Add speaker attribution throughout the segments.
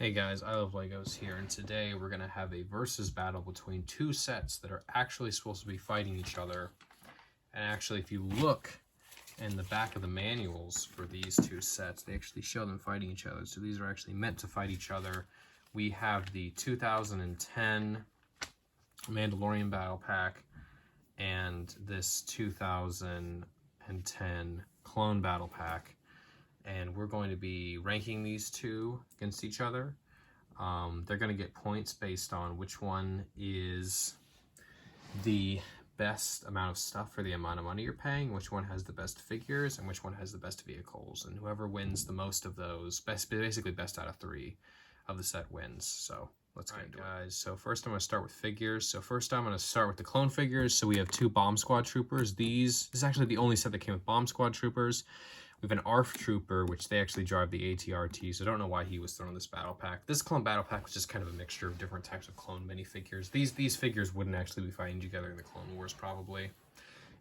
Speaker 1: Hey guys, I Love Legos here, and today we're going to have a versus battle between two sets that are actually supposed to be fighting each other. And actually, if you look in the back of the manuals for these two sets, they actually show them fighting each other. So these are actually meant to fight each other. We have the 2010 Mandalorian Battle Pack and this 2010 Clone Battle Pack. And we're going to be ranking these two against each other. They're going to get points based on which one is the best amount of stuff for the amount of money you're paying, which one has the best figures, and which one has the best vehicles. And whoever wins the most of those, basically best out of 3 of the set wins. So let's get into it, guys. So first I'm going to start with figures. So first I'm going to start with the clone figures. So we have 2 Bomb Squad Troopers. This is actually the only set that came with Bomb Squad Troopers. We have an ARF Trooper, which they actually drive the ATRT, so I don't know why he was thrown in this battle pack. This clone battle pack was just kind of a mixture of different types of clone minifigures. These figures wouldn't actually be fighting together in the Clone Wars, probably.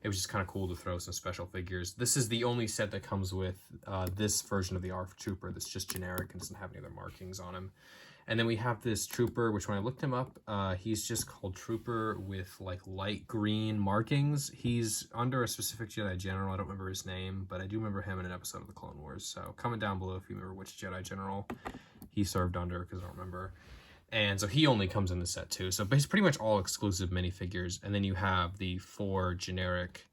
Speaker 1: It was just kind of cool to throw some special figures. This is the only set that comes with this version of the ARF Trooper that's just generic and doesn't have any other markings on him. And then we have this Trooper, which when I looked him up, he's just called Trooper with like light green markings. He's under a specific Jedi General. I don't remember his name, but I do remember him in an episode of the Clone Wars. So comment down below if you remember which Jedi General he served under, because I don't remember. And so he only comes in the set too. So it's pretty much all exclusive minifigures. And then you have the 4 generic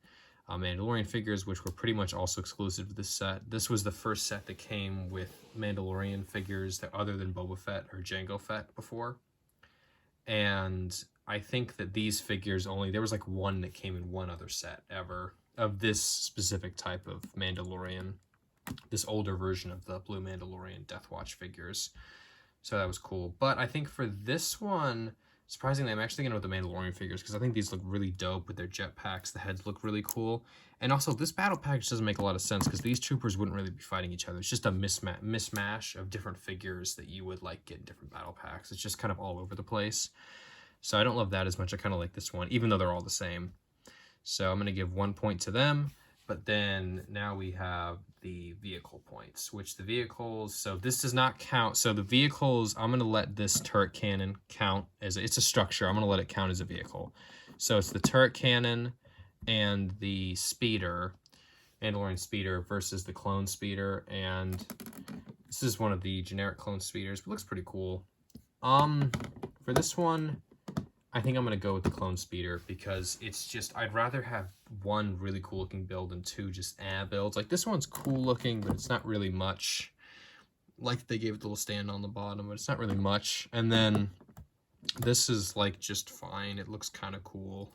Speaker 1: Mandalorian figures, which were pretty much also exclusive to this set. This was the first set that came with Mandalorian figures that other than Boba Fett or Jango Fett before. And I think that these figures there was like one that came in one other set ever of this specific type of Mandalorian, this older version of the Blue Mandalorian Deathwatch figures. So that was cool. But I think for this one, surprisingly, I'm actually going to go with the Mandalorian figures because I think these look really dope with their jetpacks. The heads look really cool. And also, this battle package doesn't make a lot of sense because these troopers wouldn't really be fighting each other. It's just a mismatch of different figures that you would like get in different battle packs. It's just kind of all over the place. So I don't love that as much. I kind of like this one, even though they're all the same. So I'm going to give 1 point to them. But then now we have the vehicle points, which the vehicles, so this does not count. So the vehicles, I'm going to let this turret cannon count as it's a structure. I'm going to let it count as a vehicle. So it's the turret cannon and the speeder, Mandalorian speeder versus the clone speeder. And this is one of the generic clone speeders, but looks pretty cool. For this one, I think I'm going to go with the clone speeder because it's just, I'd rather have 1 really cool looking build and 2 just builds. Like this one's cool looking, but it's not really much. Like they gave it the little stand on the bottom, but it's not really much. And then this is like just fine. It looks kind of cool.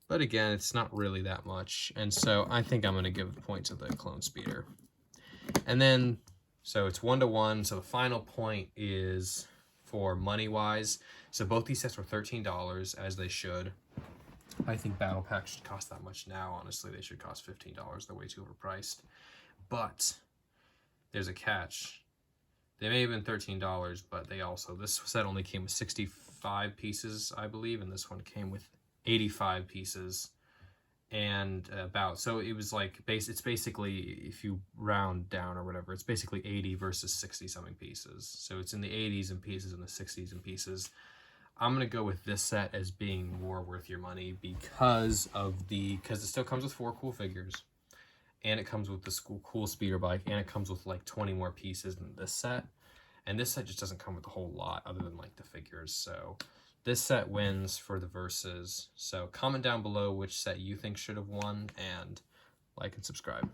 Speaker 1: But again, it's not really that much. And so I think I'm going to give the point to the clone speeder. And then, so it's 1-1. So the final point is for money-wise. So both these sets were $13, as they should. I think battle packs should cost that much now. Honestly, they should cost $15. They're way too overpriced. But there's a catch. They may have been $13, but this set only came with 65 pieces, I believe, and this one came with 85 pieces. And so it was like, it's basically, if you round down or whatever, it's basically 80 versus 60 something pieces. So it's in the 80s in pieces and the 60s in pieces. I'm going to go with this set as being more worth your money because it still comes with 4 cool figures, and it comes with this cool speeder bike, and it comes with like 20 more pieces than this set. And this set just doesn't come with a whole lot other than like the figures. So this set wins for the versus. So comment down below which set you think should have won, and like and subscribe.